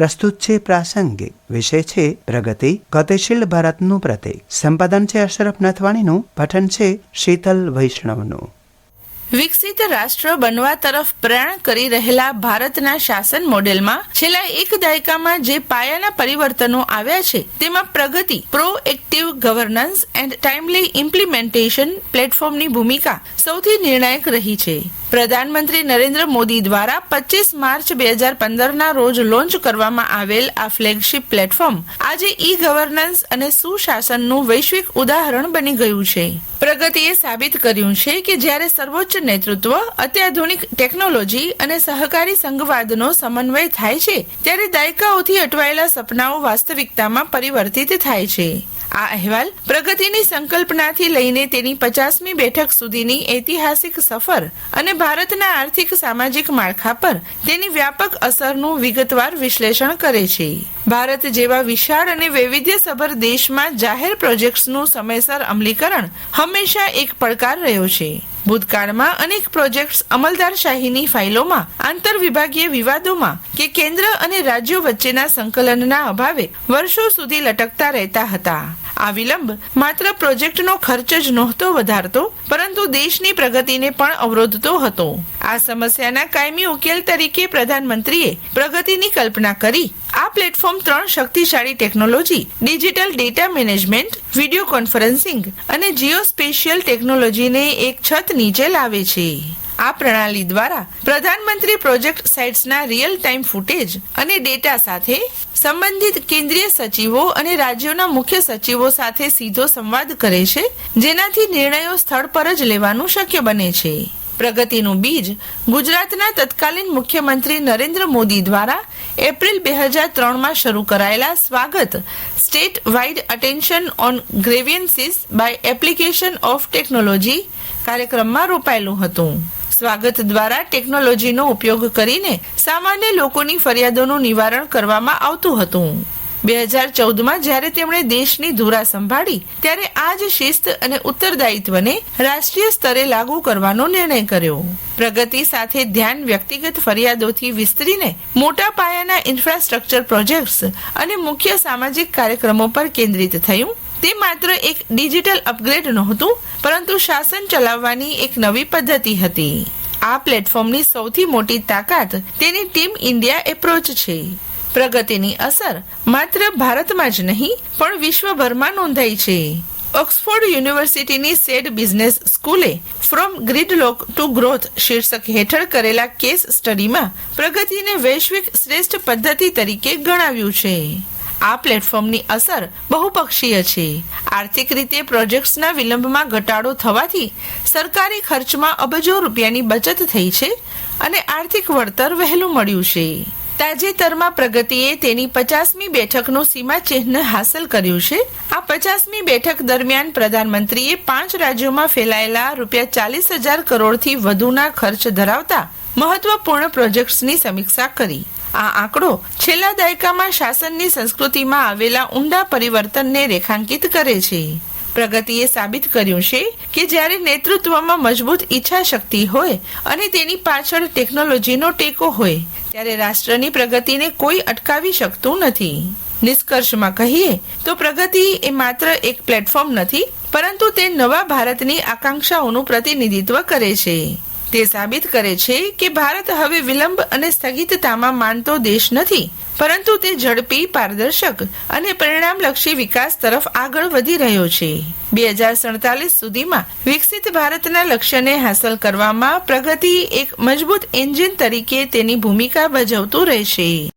પ્રસ્તુત છે પ્રાસંગિક. વિષય છે પ્રગતિ, ગતિશીલ ભારતનું પ્રતીક. સંપાદન છે અશરફ નથવાણીનું. પઠન છે શીતલ વૈષ્ણવનું. વિકસિત રાષ્ટ્ર બનવા તરફ પ્રયાણ કરી રહેલા ભારતના શાસન મોડેલમાં છેલ્લા એક દાયકામાં જે પાયાના પરિવર્તનો આવ્યા છે તેમાં પ્રગતિ, પ્રોએક્ટિવ ગવર્નન્સ એન્ડ ટાઇમલી ઇમ્પ્લિમેન્ટેશન પ્લેટફોર્મની ભૂમિકા સૌથી નિર્ણાયક રહી છે. પ્રધાનમંત્રી નરેન્દ્ર મોદી દ્વારા 25 માર્ચ 2015ના રોજ લોન્ચ કરવામાં આવેલ આ ફ્લેગશિપ પ્લેટફોર્મ આજે ઈ ગવર્નન્સ અને સુશાસનનું વૈશ્વિક ઉદાહરણ બની ગયું છે. પ્રગતિએ સાબિત કર્યું છે કે જ્યારે સર્વોચ્ચ નેતૃત્વ, અત્યાધુનિક ટેકનોલોજી અને સહકારી સંઘવાદનો સમન્વય થાય છે ત્યારે દાયકાઓથી અટવાયેલા સપનાઓ વાસ્તવિકતામાં પરિવર્તિત થાય છે. આ અહેવાલ પ્રગતિની સંકલ્પનાથી લઈને તેની 50મી બેઠક સુધીની ઐતિહાસિક સફર અને ભારતના આર્થિક સામાજિક માળખા પર તેની વ્યાપક અસરનું વિગતવાર વિશ્લેષણ કરે છે. ભારત જેવા વિશાળ અને વૈવિધ્યસભર દેશમાં જાહેર પ્રોજેક્ટ્સનું સમયસર અમલીકરણ હંમેશા એક પડકાર રહ્યો છે. ભૂતકાળમાં અનેક પ્રોજેક્ટ્સ અમલદારશાહીની ફાઇલોમાં, આંતરવિભાગીય વિવાદોમાં કે કેન્દ્ર અને રાજ્યો વચ્ચેના સંકલનના અભાવે વર્ષો સુધી લટકતા રહેતા હતા. આ વિલંબ માત્ર પ્રોજેક્ટનો ખર્ચ જ નહોતો વધારતો, પરંતુ દેશની પ્રગતિને પણ અવરોધતો હતો. આ સમસ્યાના કાયમી ઉકેલ તરીકે પ્રધાનમંત્રીએ પ્રગતિની કલ્પના કરી. આ પ્લેટફોર્મ 3 શક્તિશાળી technology, digital data management, video conferencing અને જીઓસ્પેશિયલ ટેકનોલોજીને એક છત નીચે લાવે છે. આ પ્રણાલી દ્વારા પ્રધાનમંત્રી પ્રોજેક્ટ સાઇટ્સના રિયલ ટાઈમ ફૂટેજ અને ડેટા સાથે સંબંધિત કેન્દ્રીય સચિવો અને રાજ્યોના મુખ્ય સચિવો સાથે સીધો સંવાદ કરે છે, જેનાથી નિર્ણયો સ્થળ પર જ લેવાનું શક્ય બને છે. પ્રગતિનું બીજ ગુજરાતના તત્કાલીન મુખ્યમંત્રી નરેન્દ્ર મોદી દ્વારા એપ્રિલ 2003માં શરૂ કરાયેલા Swagat state wide attention on grievances by application of technology કાર્યક્રમમાં રોપાયેલું હતું. સ્વાગત દ્વારા ટેકનોલોજીનો ઉપયોગ કરીને સામાન્ય લોકોની ફરિયાદોનું નિવારણ કરવામાં આવતું હતું. 2014માં જ્યારે તેમણે દેશની ધુરા સંભાળી ત્યારે આ જ શિસ્ત અને ઉત્તરદાયિત્વને રાષ્ટ્રીય સ્તરે લાગુ કરવાનો નિર્ણય કર્યો. પ્રગતિ સાથે ધ્યાન વ્યક્તિગત ફરિયાદોથી વિસ્તરીને મોટા પાયાના ઇન્ફ્રાસ્ટ્રક્ચર પ્રોજેક્ટ્સ અને મુખ્ય સામાજિક કાર્યક્રમો પર કેન્દ્રિત થયું. તે માત્ર એક ડિજિટલ અપગ્રેડ નહોતું, પરંતુ શાસન ચલાવવાની એક નવી પદ્ધતિ હતી. આ પ્લેટફોર્મની સૌથી મોટી તાકાત તેની ટીમ ઇન્ડિયા એપ્રોચ છે. પ્રગતિની અસર માત્ર ભારતમાં જ નહીં પણ વિશ્વભરમાં નોંધાઈ છે. ઓક્સફોર્ડ યુનિવર્સિટીની સેડ બિઝનેસ સ્કૂલે ફ્રોમ ગ્રીડલોક ટુ ગ્રોથ શીર્ષક હેઠળ કરેલા કેસ સ્ટડીમાં પ્રગતિને વૈશ્વિક શ્રેષ્ઠ પદ્ધતિ તરીકે ગણાવ્યું છે. આ પ્લેટફોર્મની અસર બહુપક્ષીય છે. આર્થિક રીતે પ્રોજેક્ટ્સના વિલંબમાં ઘટાડો થવાથી સરકારી ખર્ચમાં અબજો રૂપિયાની બચત થઈ છે અને આર્થિક વળતર વહેલું મળ્યું છે. તાજેતરમાં પ્રગતિએ તેની 50મી બેઠકનું સીમાચિહ્ન હાંસલ કર્યું છે. આ 50મી બેઠક દરમિયાન પ્રધાનમંત્રીએ 5 રાજ્યોમાં ફેલાયેલા ₹40,000 કરોડથી વધુના ખર્ચ ધરાવતા મહત્વપૂર્ણ પ્રોજેક્ટ્સની સમીક્ષા કરી. આ આંકડો છેલ્લા દાયકામાં શાસનની સંસ્કૃતિમાં આવેલા ઊંડા પરિવર્તનને રેખાંકિત કરે છે. પ્રગતિએ સાબિત કર્યું છે કે જ્યારે નેતૃત્વમાં મજબૂત ઈચ્છા શક્તિ હોય અને તેની પાછળ ટેકનોલોજીનો ટેકો હોય ત્યારે રાષ્ટ્રની પ્રગતિને કોઈ અટકાવી શકતું નથી. નિષ્કર્ષમાં કહીએ તો પ્રગતિ એ માત્ર એક પ્લેટફોર્મ નથી, પરંતુ તે નવા ભારતની આકાંક્ષાઓનું પ્રતિનિધિત્વ કરે છે. તે સાબિત કરે છે કે ભારત હવે વિલંબ અને સ્થગિતતામાં માનતો દેશ નથી, પરંતુ તે ઝડપી, પારદર્શક અને પરિણામલક્ષી વિકાસ તરફ આગળ વધી રહ્યો છે. 2047 સુધીમાં વિકસિત ભારતના લક્ષ્યને હાંસલ કરવામાં પ્રગતિ એક મજબૂત એન્જિન તરીકે તેની ભૂમિકા ભજવતું રહેશે.